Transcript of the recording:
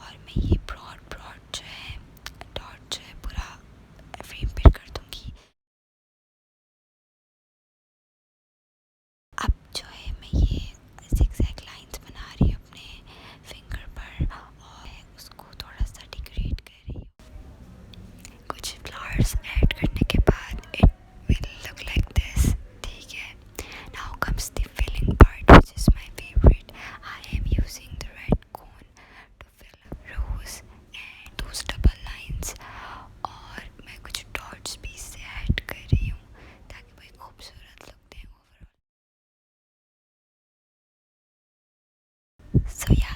और मैं ये ब्रॉड जो है डॉट जो है पूरा फ्रेम पे कर दूँगी। अब जो है मैं ये zigzag लाइंस बना रही हूँ अपने फिंगर पर और उसको थोड़ा सा डेकोरेट कर रही हूँ। कुछ फ्लावर्स ऐड करने के बाद it will look like this, ठीक है। Now comes the filling part which is my favourite. I am using the red cone to fill rows and those double lines और मैं कुछ डॉट्स भी इससे ऐड कर रही हूँ ताकि वो एक खूबसूरत लुक दें ओवरऑल। So yeah,